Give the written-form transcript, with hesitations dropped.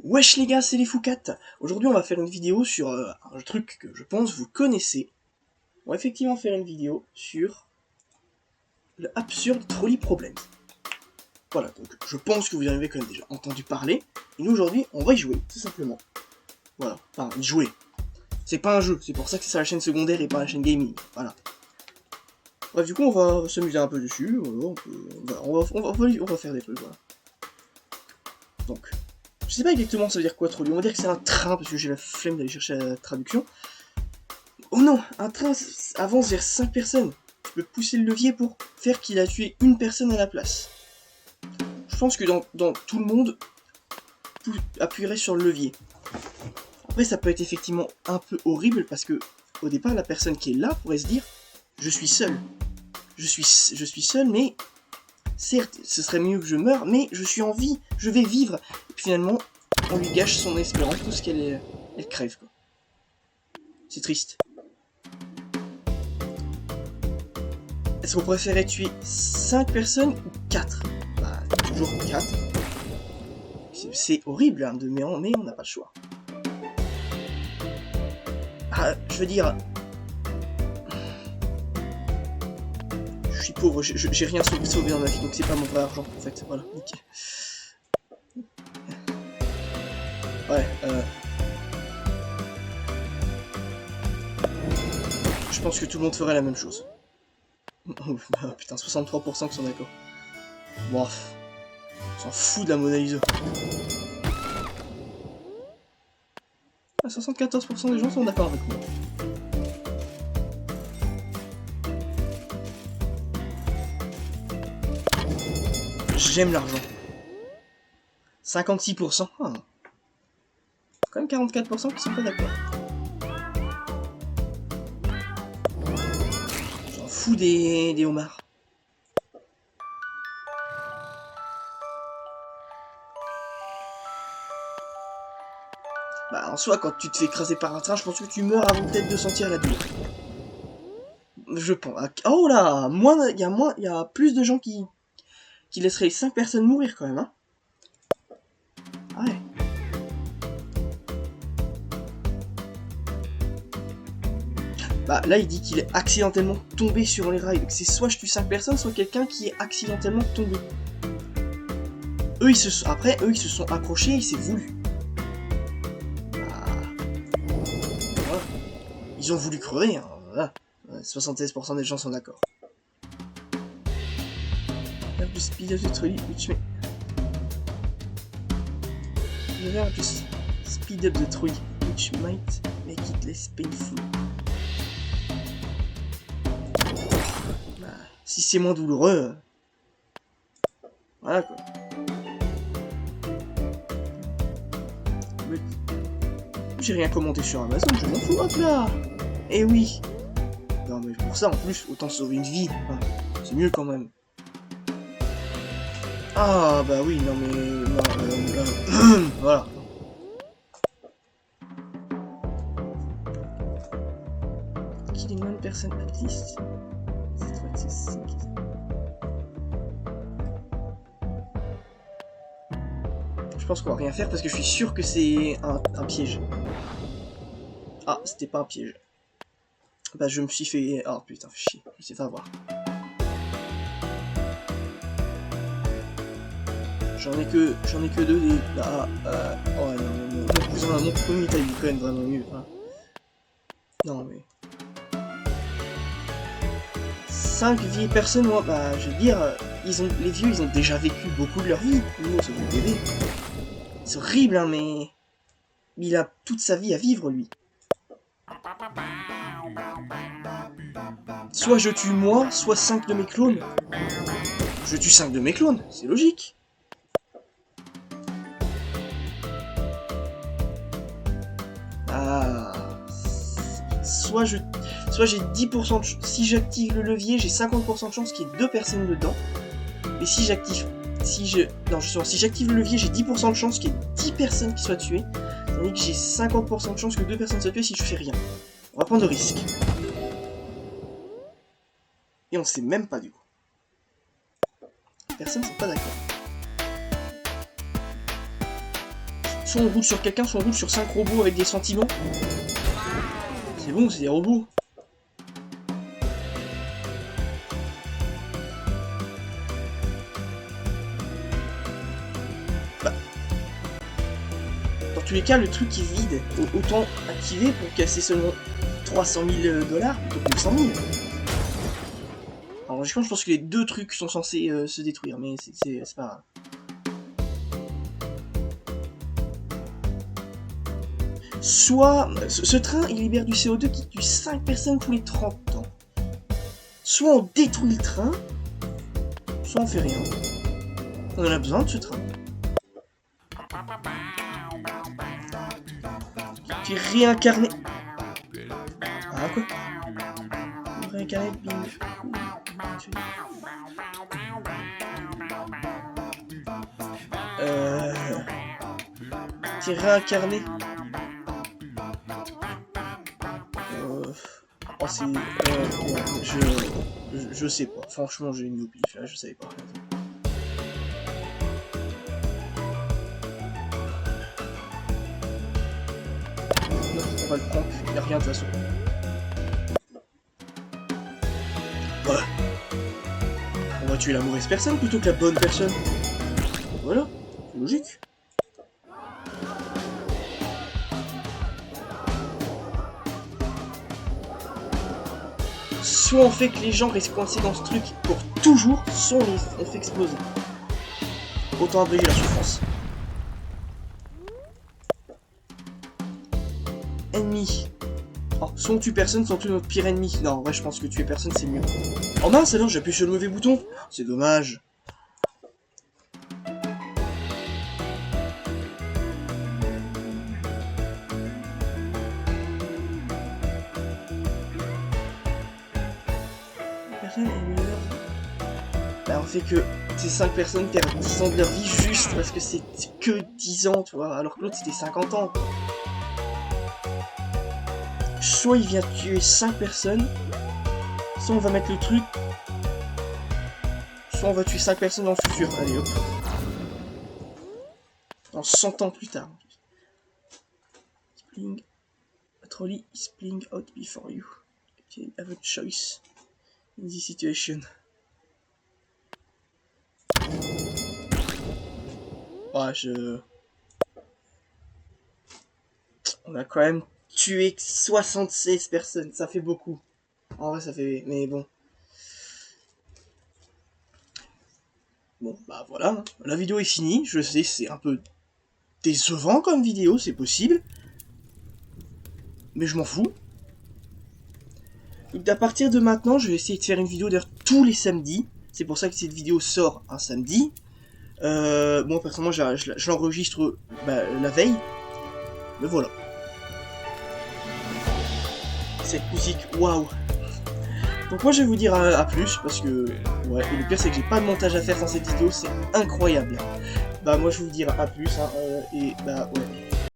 Wesh les gars, c'est les Foucats. Aujourd'hui on va faire une vidéo sur un truc que je pense vous connaissez. On va effectivement faire une vidéo sur le Absurd Trolley Problem. Voilà, donc je pense que vous en avez quand même déjà entendu parler. Et nous aujourd'hui on va y jouer, tout simplement. Voilà, enfin y jouer. C'est pas un jeu, c'est pour ça que c'est la chaîne secondaire et pas la chaîne gaming. Voilà. Bref, du coup on va s'amuser un peu dessus. On va faire des trucs, voilà. Donc... je sais pas exactement ça veut dire quoi trolley, on va dire que c'est un train parce que j'ai la flemme d'aller chercher la traduction. Oh non, un train avance vers 5 personnes. Tu peux pousser le levier pour faire qu'il a tué une personne à la place. Je pense que dans tout le monde, appuierait sur le levier. Après ça peut être effectivement un peu horrible parce que au départ la personne qui est là pourrait se dire je suis seul. Je suis seul mais certes ce serait mieux que je meure mais je suis en vie, je vais vivre. Et puis finalement on lui gâche son espérance parce qu'elle elle crève quoi. C'est triste. Est-ce qu'on préférait tuer 5 personnes ou 4? Bah, toujours 4. C'est horrible, hein, mais on n'a pas le choix. Ah, je veux dire... je suis pauvre, j'ai rien sauvé dans ma vie, donc c'est pas mon vrai argent, en fait. Voilà, nickel. Ouais, je pense que tout le monde ferait la même chose. Oh putain, 63% qui sont d'accord. Bon, on s'en fout de la Mona Lisa. Ah, 74% des gens sont d'accord avec moi. J'aime l'argent. 56%. Ah. Quand même 44% qui sont pas d'accord. J'en fous des homards. Bah en soi quand tu te fais écraser par un train, je pense que tu meurs avant peut-être de sentir la douleur. Je pense. Oh là, il y a plus de gens qui laisseraient les 5 personnes mourir quand même, hein. Ah ouais. Bah là il dit qu'il est accidentellement tombé sur les rails. Donc c'est soit je tue 5 personnes, soit quelqu'un qui est accidentellement tombé. Eux ils se sont accrochés et c'est voulu. Bah... voilà. Ils ont voulu crever, hein. Voilà. 76% des gens sont d'accord. The speed of the trolley which may... just speed up the trolley which might make it less painful. Bah, si c'est moins douloureux... voilà quoi. J'ai rien commenté sur Amazon, je m'en fous, hop là. Eh oui. Non mais pour ça en plus, autant sauver une vie. Enfin, c'est mieux quand même. Ah bah oui, non mais... non, voilà. Killing one person at least. Je pense qu'on va rien faire parce que je suis sûr que c'est un piège. Ah, c'était pas un piège. Bah je me suis fait... oh putain, fais chier, je sais pas voir. J'en ai que deux des... ah, oh non, mon cousin, mon premier taille quand même vraiment mieux. Hein. Non mais... 5 vieilles personnes, moi, bah je veux dire, les vieux ils ont déjà vécu beaucoup de leur vie. Nous, c'est des bébés. C'est horrible, hein, mais... il a toute sa vie à vivre, lui. Soit je tue moi, soit 5 de mes clones. Je tue 5 de mes clones, c'est logique. Ah... soit j'ai 10% de si j'active le levier, j'ai 50% de chance qu'il y ait 2 personnes dedans. Et si j'active... si j'active le levier, j'ai 10% de chance qu'il y ait 10 personnes qui soient tuées. Tandis que j'ai 50% de chance que 2 personnes soient tuées si je fais rien. On va prendre le risque. Et on sait même pas du coup. Les personnes sont pas d'accord. Soit on roule sur quelqu'un, soit on roule sur 5 robots avec des sentiments. C'est bon, c'est des robots. Bah. Dans tous les cas, le truc est vide. Autant activer pour casser seulement 300 000 $ plutôt que 100 000. Alors logiquement, je pense que les deux trucs sont censés se détruire, mais c'est pas grave. Soit, ce train, il libère du CO2 qui tue 5 personnes tous les 30 ans. Soit on détruit le train, soit on fait rien. On en a besoin de ce train. Qui est réincarné. Ah quoi? Réincarné, qui est réincarné. Oh, c'est... je sais pas. Franchement, j'ai une pif, là, je savais pas. Non, on va le prendre, il n'y a rien de toute façon. Ouais. On va tuer la mauvaise personne plutôt que la bonne personne. Voilà, c'est logique. Soit on fait que les gens restent coincés dans ce truc pour toujours, soit on fait exploser. Autant abréger la souffrance. Ennemi. Oh, soit on tue personne, soit on tue notre pire ennemi. Non, en vrai, je pense que tuer personne, c'est mieux. Oh mince, alors, j'appuie sur le mauvais bouton. C'est dommage. Bah, on fait que ces 5 personnes perdent 10 ans de leur vie juste parce que c'est que 10 ans, tu vois, alors que l'autre c'était 50 ans. Soit il vient tuer 5 personnes, soit on va mettre le truc, soit on va tuer 5 personnes dans le futur. Allez hop. Dans 100 ans plus tard. Spling. A trolley is spilling out before you. You have a choice in this situation. Ouais, on a quand même tué 76 personnes, ça fait beaucoup. En vrai, ça fait... mais bon. Bon, bah voilà, la vidéo est finie, je sais, c'est un peu décevant comme vidéo, c'est possible. Mais je m'en fous. Donc à partir de maintenant, je vais essayer de faire une vidéo d'ailleurs tous les samedis. C'est pour ça que cette vidéo sort un samedi. Moi personnellement je l'enregistre la veille. Mais voilà. Cette musique, waouh. Donc moi je vais vous dire à plus parce que ouais, et le pire c'est que j'ai pas de montage à faire dans cette vidéo, c'est incroyable. Bah moi je vais vous dire à plus hein, et bah ouais.